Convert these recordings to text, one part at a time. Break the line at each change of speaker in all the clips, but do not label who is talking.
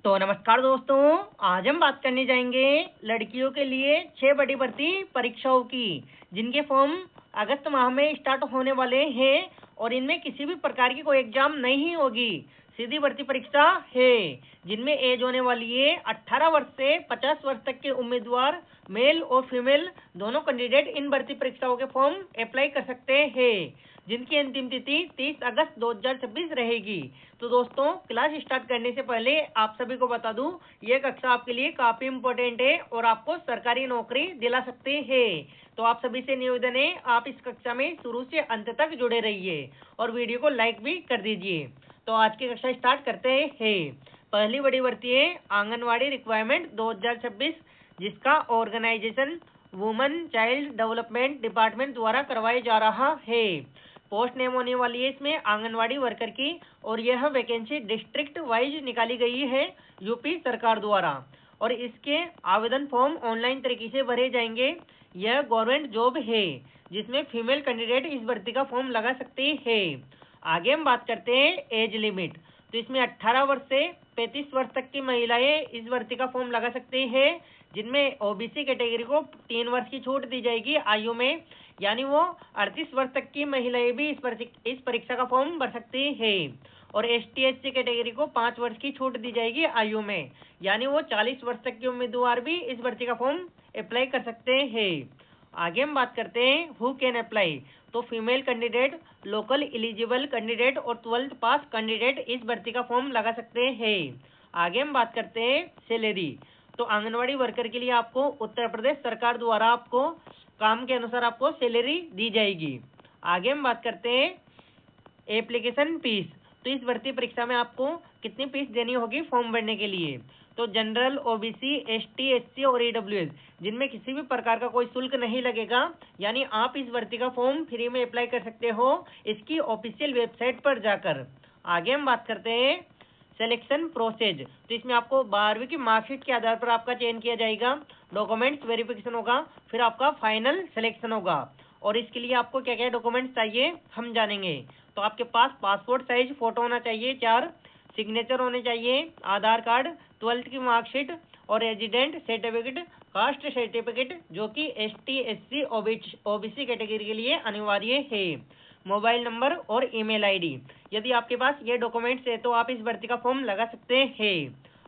तो नमस्कार दोस्तों, आज हम बात करने जाएंगे लड़कियों के लिए 6 बड़ी भर्ती परीक्षाओं की, जिनके फॉर्म अगस्त माह में स्टार्ट होने वाले हैं और इनमें किसी भी प्रकार की कोई एग्जाम नहीं होगी, सीधी भर्ती परीक्षा है। जिनमें एज होने वाली है 18 वर्ष से 50 वर्ष तक के उम्मीदवार मेल और फीमेल दोनों कैंडिडेट इन भर्ती परीक्षाओं के फॉर्म अप्लाई कर सकते हैं, जिनकी अंतिम तिथि 30 अगस्त 2026 रहेगी। तो दोस्तों, क्लास स्टार्ट करने से पहले आप सभी को बता दूं, ये कक्षा आपके लिए काफी इम्पोर्टेंट है और आपको सरकारी नौकरी दिला सकते हैं। तो आप सभी से निवेदन है, आप इस कक्षा में शुरू से अंत तक जुड़े रहिए और वीडियो को लाइक भी कर दीजिए। तो आज की कक्षा स्टार्ट करते हैं। पहली बड़ी भर्ती है आंगनवाड़ी रिक्वायरमेंट 2026, जिसका organization women child development department द्वारा करवाया जा रहा है। पोस्ट नेम होने वाली है इसमें आंगनवाड़ी वर्कर की, और यह वैकेंसी डिस्ट्रिक्ट वाइज निकाली गई है यूपी सरकार द्वारा, और इसके आवेदन फॉर्म ऑनलाइन तरीके से भरे जाएंगे। यह गवर्नमेंट जॉब है, जिसमें फीमेल कैंडिडेट इस भर्ती का फॉर्म लगा सकते हैं। आगे हम बात करते हैं एज लिमिट। तो इसमें 18 वर्ष से 35 वर्ष तक की महिलाएं इस भर्ती का फॉर्म लगा सकते हैं, जिनमें ओबीसी कैटेगरी को 3 वर्ष की छूट दी जाएगी आयु में, यानी वो 38 वर्ष तक की महिलाएं भी इस परीक्षा का फॉर्म भर सकती है। और ST/SC कैटेगरी को 5 वर्ष की छूट दी जाएगी आयु में, यानी वो 40 वर्ष तक के उम्मीदवार भी इस भर्ती का फॉर्म अप्लाई कर सकते हैं। आगे हम बात करते हैं हु कैन अप्लाई। तो female candidate, local eligible candidate और 12th पास कैंडिडेट इस भर्ती का फॉर्म लगा सकते हैं। आगे हम बात करते हैं सैलरी। तो आंगनवाड़ी वर्कर के लिए आपको उत्तर प्रदेश सरकार द्वारा आपको काम के अनुसार आपको सैलरी दी जाएगी। आगे हम बात करते हैं एप्लीकेशन फीस। तो इस भर्ती परीक्षा में आपको कितनी फीस देनी होगी फॉर्म भरने के लिए। तो जनरल, ओबीसी, ST/SC और EWS, जिनमें किसी भी प्रकार का कोई शुल्क नहीं लगेगा, यानी आप इस भर्ती का फॉर्म फ्री में अप्लाई कर सकते हो इसकी ऑफिशियल वेबसाइट पर जाकर। आगे हम बात करते हैं सिलेक्शन प्रोसेस। तो इसमें आपको 12वीं की मार्कशीट के आधार पर आपका चयन किया जाएगा, डॉक्यूमेंट्स वेरिफिकेशन होगा, फिर आपका फाइनल सिलेक्शन होगा। और इसके लिए आपको क्या क्या डॉक्यूमेंट्स चाहिए हम जानेंगे। तो आपके पास पासपोर्ट साइज फोटो होना चाहिए 4, सिग्नेचर होने चाहिए, आधार कार्ड, 12th की मार्कशीट और रेजिडेंट सर्टिफिकेट, कास्ट सर्टिफिकेट जो कि ST/SC OBC कैटेगरी के लिए अनिवार्य है, मोबाइल नंबर और ईमेल आईडी। यदि आपके पास ये डॉक्यूमेंट्स है तो आप इस भर्ती का फॉर्म लगा सकते हैं।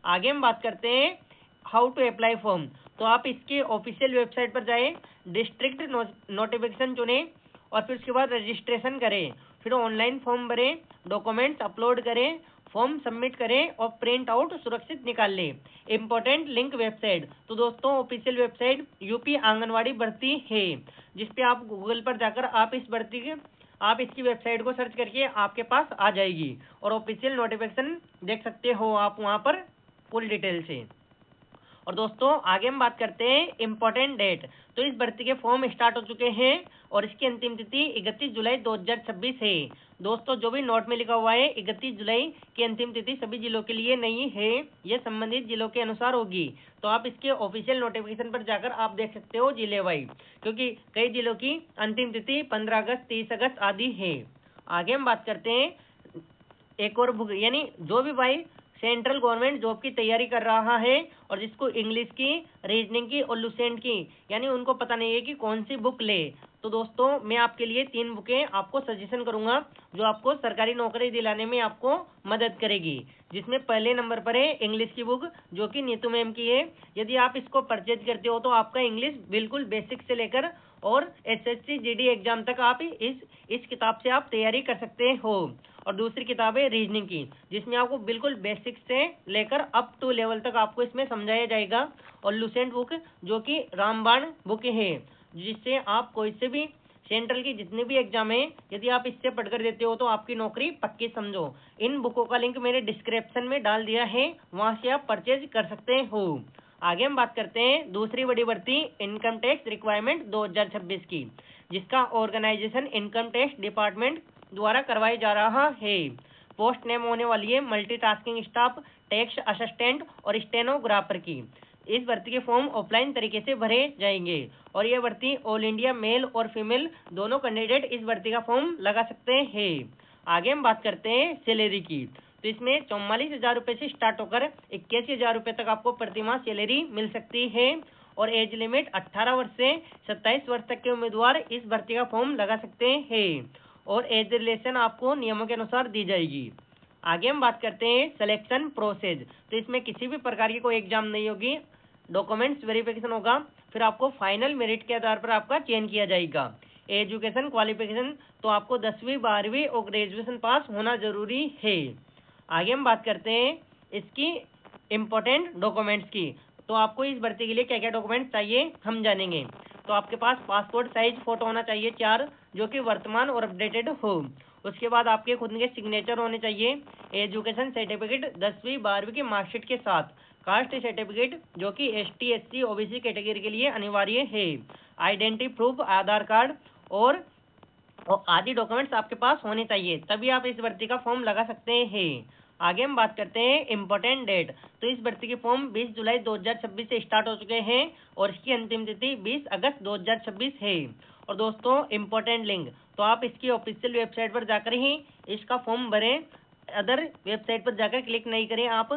आगे हम बात करते हैं हाउ टू अप्लाई फॉर्म। तो आप इसके ऑफिशियल वेबसाइट पर जाएं, डिस्ट्रिक्ट नोटिफिकेशन चुनें और फिर उसके बाद रजिस्ट्रेशन करें, फिर ऑनलाइन फॉर्म भरें, डॉक्यूमेंट्स अपलोड करें, फॉर्म सबमिट करें और प्रिंट आउट सुरक्षित निकाल लें। Important link website. तो दोस्तों, ऑफिशियल वेबसाइट यूपी आंगनवाड़ी भर्ती है, जिसपे आप गूगल पर जाकर आप इसकी वेबसाइट को सर्च करके आपके पास आ जाएगी और ऑफिशियल नोटिफिकेशन देख सकते हो आप वहां पर फुल डिटेल से। और दोस्तों, आगे हम बात करते हैं इम्पोर्टेंट डेट। तो इस भर्ती के फॉर्म स्टार्ट हो चुके हैं और इसकी अंतिम तिथि 31 जुलाई 2026 है। दोस्तों, जो भी नोट में लिखा हुआ है 31 जुलाई की अंतिम तिथि सभी जिलों के लिए नहीं है, यह संबंधित जिलों के अनुसार होगी। तो आप इसके ऑफिशियल नोटिफिकेशन पर जाकर आप देख सकते हो जिले वाइज, क्योंकि कई जिलों की अंतिम तिथि 15 अगस्त, 30 अगस्त आदि है। आगे हम बात करते हैं एक और बुक, यानी जो भी भाई सेंट्रल गवर्नमेंट जॉब की तैयारी कर रहा है और जिसको इंग्लिश की, रीजनिंग की और लुसेंट की, यानी उनको पता नहीं है कि कौन सी बुक ले, तो दोस्तों मैं आपके लिए 3 बुकें आपको सजेशन करूंगा जो आपको सरकारी नौकरी दिलाने में आपको मदद करेगी। जिसमें पहले नंबर पर है इंग्लिश की बुक, जो कि नीतू मैम की है। यदि आप इसको परचेज करते हो तो आपका इंग्लिश बिल्कुल बेसिक से लेकर और SSC GD एग्जाम तक आप इस किताब से आप तैयारी कर सकते हो। और दूसरी किताब है रीजनिंग की, जिसमें आपको बिल्कुल बेसिक से लेकर अप टू लेवल तक आपको इसमें समझाया जाएगा। और लुसेंट बुक, जो कि रामबाण बुक है, जिससे आप कोई से भी सेंट्रल की जितने भी एग्जाम है, यदि आप इससे पढ़कर देते हो तो आपकी नौकरी पक्की समझो। इन बुकों का लिंक मैंने डिस्क्रिप्शन में डाल दिया है, वहां से आप परचेज कर सकते हो। आगे हम बात करते हैं दूसरी बड़ी भर्ती इनकम टैक्स रिक्वायरमेंट 2026 की, जिसका ऑर्गेनाइजेशन इनकम टैक्स डिपार्टमेंट द्वारा करवाया जा रहा है। पोस्ट नेम होने वाली है मल्टीटास्किंग स्टाफ, टैक्स असिस्टेंट और स्टेनोग्राफर की। इस भर्ती के फॉर्म ऑफलाइन तरीके से भरे जाएंगे और यह भर्ती ऑल इंडिया मेल और फीमेल दोनों कैंडिडेट इस भर्ती का फॉर्म लगा सकते हैं। आगे हम बात करते हैं सैलरी की। तो इसमें 44,000 रुपये से स्टार्ट होकर 81,000 रुपये तक आपको प्रतिमाह सैलरी मिल सकती है। और एज लिमिट 18 वर्ष से 27 वर्ष तक के उम्मीदवार इस भर्ती का फॉर्म लगा सकते हैं और एज रिलेशन आपको नियमों के अनुसार दी जाएगी। आगे हम बात करते हैं सिलेक्शन प्रोसेस। तो इसमें किसी भी प्रकार की कोई एग्जाम नहीं होगी, डॉक्यूमेंट्स वेरिफिकेशन होगा, फिर आपको फाइनल मेरिट के आधार पर आपका चयन किया जाएगा। एजुकेशन क्वालिफिकेशन तो आपको 10वीं 12वीं और ग्रेजुएशन पास होना जरूरी है। आगे हम बात करते हैं इसकी इम्पोर्टेंट डॉक्यूमेंट्स की। तो आपको इस भर्ती के लिए क्या क्या डॉक्यूमेंट्स चाहिए हम जानेंगे। तो आपके पास पासपोर्ट साइज फोटो होना चाहिए 4, जो कि वर्तमान और अपडेटेड हो। उसके बाद आपके खुद के सिग्नेचर होने चाहिए। एजुकेशन सर्टिफिकेट 10वीं 12वीं की मार्कशीट के साथ। कास्ट सर्टिफिकेट जो कि ST SC OBC कैटेगरी के लिए अनिवार्य है। आइडेंटिटी प्रूफ आधार कार्ड और आदि डॉक्यूमेंट्स आपके पास होने चाहिए, तभी आप इस भर्ती का फॉर्म लगा सकते हैं। आगे हम बात करते हैं इम्पोर्टेंट डेट। तो इस भर्ती के फॉर्म 20 जुलाई 2026 से स्टार्ट हो चुके हैं और इसकी अंतिम तिथि 20 अगस्त 2026 है। और दोस्तों इम्पोर्टेंट लिंक, तो आप इसकी ऑफिशियल वेबसाइट पर जाकर ही इसका फॉर्म भरें, अदर वेबसाइट पर जाकर क्लिक नहीं करें। आप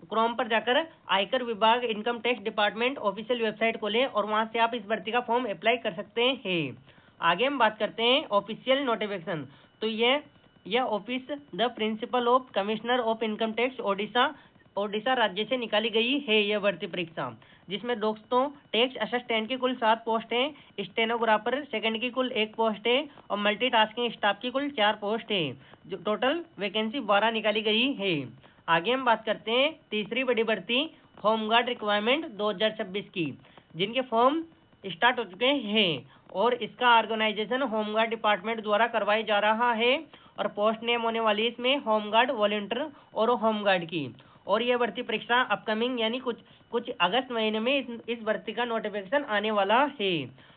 क्रोम पर जाकर आयकर विभाग income tax department official website खोलें और वहां से आप इस भर्ती का फॉर्म अप्लाई कर सकते हैं। आगे हम बात करते हैं ऑफिशियल नोटिफिकेशन। तो यह office the principle of commissioner of income tax Odisha राज्य से निकाली गई है यह भर्ती परीक्षा, जिसमें दोस्तों टैक्स असिस्टेंट की कुल 7 पोस्ट है, स्टेनोग्राफर सेकंड की कुल 1 पोस्ट है और मल्टीटास्किंग स्टाफ की कुल 4 पोस्ट है। जो टोटल वैकेंसी 12 निकाली गई है। आगे हम बात करते हैं तीसरी बड़ी भर्ती होमगार्ड रिक्वायरमेंट 2026 की, जिनके फॉर्म स्टार्ट हो चुके हैं और इसका ऑर्गेनाइजेशन होमगार्ड डिपार्टमेंट द्वारा करवाया जा रहा है। और पोस्ट नेम होने वाली इसमें होमगार्ड वॉलंटियर और होमगार्ड की। और यह भर्ती परीक्षा अपकमिंग यानी कुछ अगस्त महीने में इस भर्ती का नोटिफिकेशन आने वाला है।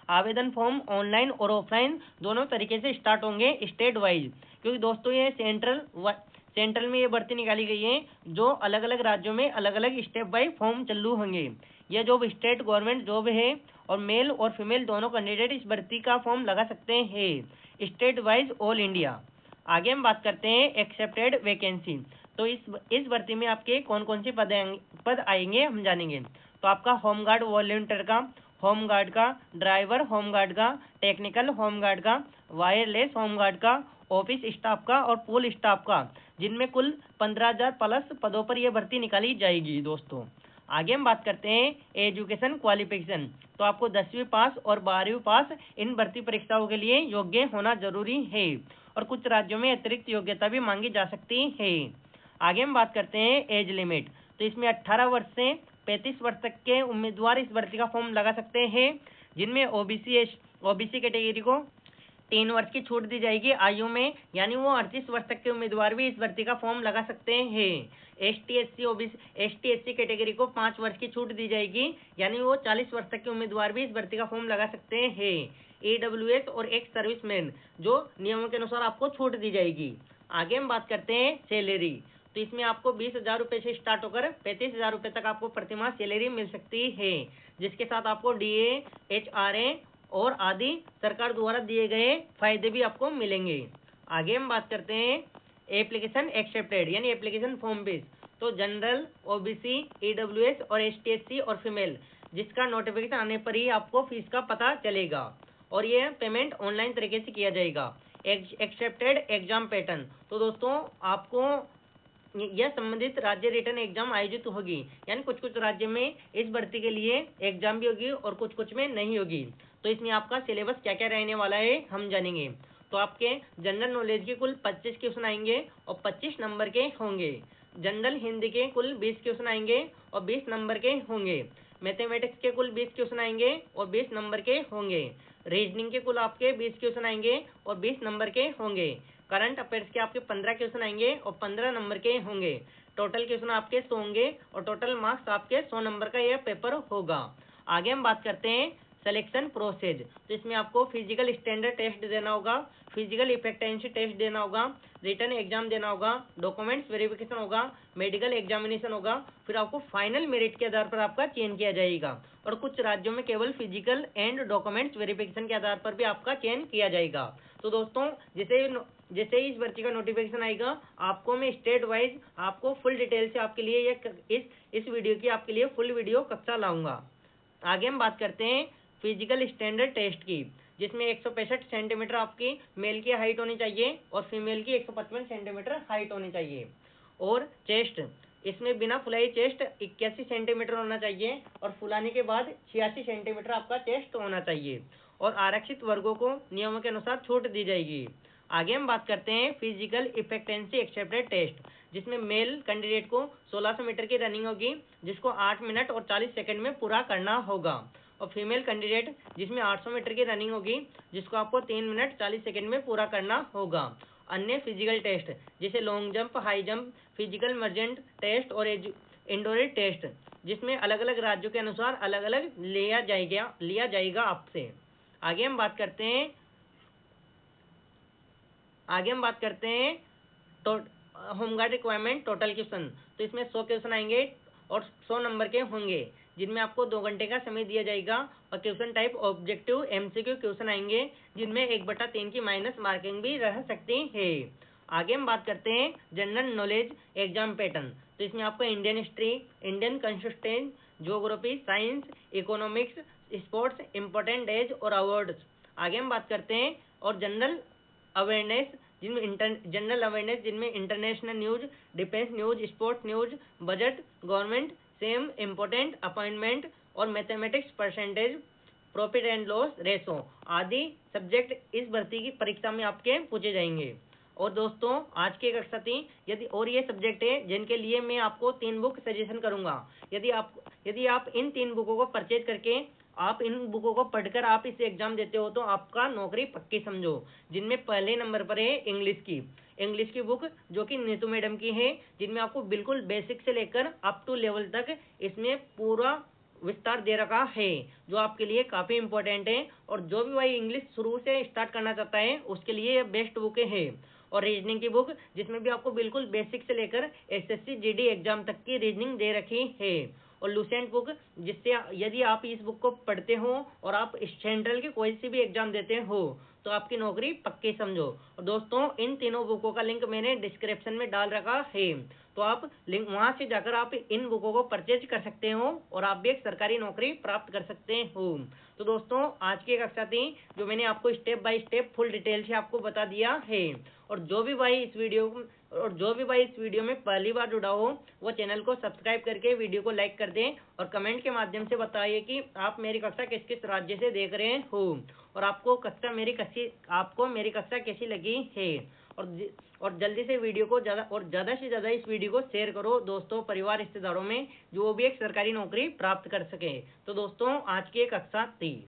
आवेदन फॉर्म ऑनलाइन और ऑफलाइन दोनों तरीके से स्टार्ट होंगे स्टेट वाइज, क्योंकि दोस्तों ये सेंट्रल में ये भर्ती निकाली गई है, जो अलग अलग राज्यों में अलग अलग स्टेप बाई फॉर्म चालू होंगे। यह जॉब स्टेट गवर्नमेंट जॉब है और मेल और फीमेल दोनों कैंडिडेट इस भर्ती का फॉर्म लगा सकते हैं स्टेट वाइज ऑल इंडिया। आगे हम बात करते हैं एक्सेप्टेड वैकेंसी। तो इस भर्ती में आपके कौन कौन से पद आएंगे हम जानेंगे। तो आपका होमगार्ड वॉलंटियर का, होमगार्ड का, ड्राइवर होमगार्ड का, टेक्निकल होमगार्ड का, वायरलेस होमगार्ड का, ऑफिस स्टाफ का और पूल स्टाफ का, जिनमें कुल 15,000 प्लस पदों पर यह भर्ती निकाली जाएगी दोस्तों। आगे हम बात करते हैं एजुकेशन क्वालिफिकेशन। तो आपको 10वीं पास और 12वीं पास इन भर्ती परीक्षाओं के लिए योग्य होना जरूरी है और कुछ राज्यों में अतिरिक्त योग्यता भी मांगी जा सकती है। आगे हम बात करते हैं एज लिमिट। तो इसमें 18 वर्ष से 35 वर्ष तक के उम्मीदवार इस भर्ती का फॉर्म लगा सकते हैं, जिनमें ओबीसी कैटेगरी को 3 वर्ष की छूट दी जाएगी आयु में, यानी वो 38 वर्ष तक के उम्मीदवार भी इस भर्ती का फॉर्म लगा सकते हैं। ST SC कैटेगरी को 5 वर्ष की छूट दी जाएगी, यानी वो 40 वर्ष तक के उम्मीदवार भी इस भर्ती का फॉर्म लगा सकते हैं। AWS और एक्स सर्विसमैन जो नियमों के अनुसार आपको छूट दी जाएगी। आगे हम बात करते हैं सैलरी। तो इसमें आपको 20,000 रुपये से स्टार्ट होकर 35,000 रुपये तक आपको प्रतिमाह सैलरी मिल सकती है, जिसके साथ आपको DA HRA और आदि सरकार द्वारा दिए गए फायदे भी आपको मिलेंगे। आगे हम बात करते हैं एप्लीकेशन एक्सेप्टेड यानी एप्लीकेशन फॉर्म बेस। तो जनरल, OBC, EWS और ST SC और फीमेल, जिसका नोटिफिकेशन आने पर ही आपको फीस का पता चलेगा और ये पेमेंट ऑनलाइन तरीके से किया जाएगा। Accepted exam pattern. तो दोस्तों आपको यह संबंधित राज्य रिटर्न एग्जाम आयोजित होगी, यानी कुछ राज्य में इस भर्ती के लिए एग्जाम भी होगी और कुछ में नहीं होगी। तो इसमें आपका सिलेबस क्या क्या रहने वाला है हम जानेंगे। तो आपके जनरल नॉलेज के कुल 25 क्वेश्चन आएंगे और 25 नंबर के होंगे। जनरल हिंदी के कुल 20 क्वेश्चन आएंगे और 20 नंबर के होंगे। मैथमेटिक्स के कुल 20 क्वेश्चन आएंगे और 20 नंबर के होंगे। रीजनिंग के कुल आपके 20 क्वेश्चन आएंगे और 20 नंबर के होंगे। करंट अफेयर्स के आपके 15 क्वेश्चन आएंगे और 15 नंबर के होंगे। टोटल क्वेश्चन आपके 100 होंगे और टोटल मार्क्स आपके 100 नंबर का यह पेपर होगा। आगे हम बात करते हैं सिलेक्शन प्रोसेस। तो इसमें आपको फिजिकल स्टैंडर्ड टेस्ट देना होगा, फिजिकल इफेक्टेंसी टेस्ट देना होगा, रिटर्न एग्जाम देना होगा, डॉक्यूमेंट्स वेरिफिकेशन होगा, मेडिकल एग्जामिनेशन होगा, फिर आपको फाइनल मेरिट के आधार पर आपका चयन किया जाएगा और कुछ राज्यों में केवल फिजिकल एंड डॉक्यूमेंट्स वेरिफिकेशन के आधार पर भी आपका चयन किया जाएगा। तो दोस्तों जैसे ही इस भर्ती का नोटिफिकेशन आएगा आपको मैं स्टेट वाइज आपको फुल डिटेल से आपके लिए इस वीडियो की आपके लिए फुल वीडियो कक्षा लाऊंगा। आगे हम बात करते हैं फिजिकल स्टैंडर्ड टेस्ट की, जिसमें 165 सेंटीमीटर आपकी मेल की हाइट होनी चाहिए और फीमेल की 155 सेंटीमीटर हाइट होनी चाहिए। और चेस्ट, इसमें बिना फुलाई चेस्ट 81 सेंटीमीटर होना चाहिए और फुलाने के बाद 86 सेंटीमीटर आपका चेस्ट होना चाहिए। और आरक्षित वर्गों को नियमों के अनुसार छूट दी जाएगी। आगे हम बात करते हैं फिजिकल इफेक्टेंसी एक्सेप्टेड टेस्ट, जिसमें मेल कैंडिडेट को 1600 मीटर की रनिंग होगी, जिसको 8 मिनट और 40 सेकंड में पूरा करना होगा। और फीमेल कैंडिडेट जिसमें 800 मीटर की रनिंग होगी, जिसको आपको 3 मिनट 40 सेकंड में पूरा करना होगा। अन्य फिजिकल टेस्ट जैसे long jump, high jump, physical मर्जेंट टेस्ट और इंडोर टेस्ट, जिसमें अलग अलग राज्यों के अनुसार अलग अलग लिया जाएगा आपसे। आगे हम बात करते हैं होमगार्ड रिक्वायरमेंट टोटल क्वेश्चन। तो इसमें 100 क्वेश्चन आएंगे और 100 नंबर के होंगे, जिनमें आपको 2 घंटे का समय दिया जाएगा। और question type objective MCQ question आएंगे, जिनमें 1/3 की माइनस मार्किंग भी रह सकती है। आगे हम बात करते हैं जनरल नॉलेज एग्जाम पैटर्न। तो इसमें आपको Indian history, Indian constitution, geography, science, economics, sports, important days और अवार्ड्स। आगे हम बात करते हैं और जनरल अवेयरनेस, जिनमें international news, defence news, sports news, budget, government, same, important appointment और mathematics, percentage, profit and loss ratio आदि सब्जेक्ट इस भर्ती की परीक्षा में आपके पूछे जाएंगे। और दोस्तों आज की कक्षा थी, ये सब्जेक्ट है जिनके लिए मैं आपको 3 बुक सजेशन करूंगा। यदि आप इन 3 बुकों को परचेज करके आप इन बुकों को पढ़कर आप इस एग्जाम देते हो तो आपका नौकरी पक्की समझो। जिनमें पहले नंबर पर है इंग्लिश की बुक, जो कि नीतू मैडम की है, जिनमें आपको बिल्कुल बेसिक से लेकर अप टू लेवल तक इसमें पूरा विस्तार दे रखा है, जो आपके लिए काफी इंपॉर्टेंट है। और जो भी भाई इंग्लिश शुरू से स्टार्ट करना चाहता है उसके लिए ये बेस्ट बुक है। और रीजनिंग की बुक, जिसमें भी आपको बिल्कुल बेसिक से लेकर एसएससी जीडी एग्जाम तक की रीजनिंग दे रखी है। और लुसेंट बुक, जिससे यदि आप इस बुक को पढ़ते हो और आप सेंट्रल के कोई सी भी एग्जाम देते हो तो आपकी नौकरी पक्की समझो। और दोस्तों इन तीनों बुकों का लिंक मैंने डिस्क्रिप्शन में डाल रखा है, तो आप लिंक वहां से जाकर आप इन बुकों को परचेज कर सकते हो और आप भी एक सरकारी नौकरी प्राप्त कर सकते हो। तो दोस्तों आज की कक्षा थी, जो मैंने आपको step by step full detail से आपको बता दिया है। और जो भी भाई इस वीडियो में पहली बार जुड़ा हो वो चैनल को सब्सक्राइब करके वीडियो को लाइक कर दें और कमेंट के माध्यम से बताइए कि आप मेरी कक्षा किस किस राज्य से देख रहे हो और आपको मेरी कक्षा कैसी लगी है। और जल्दी से वीडियो को ज्यादा से ज्यादा इस वीडियो को शेयर करो दोस्तों, परिवार, रिश्तेदारों में, जो भी एक सरकारी नौकरी प्राप्त कर सके। तो दोस्तों आज की एक कक्षा थी।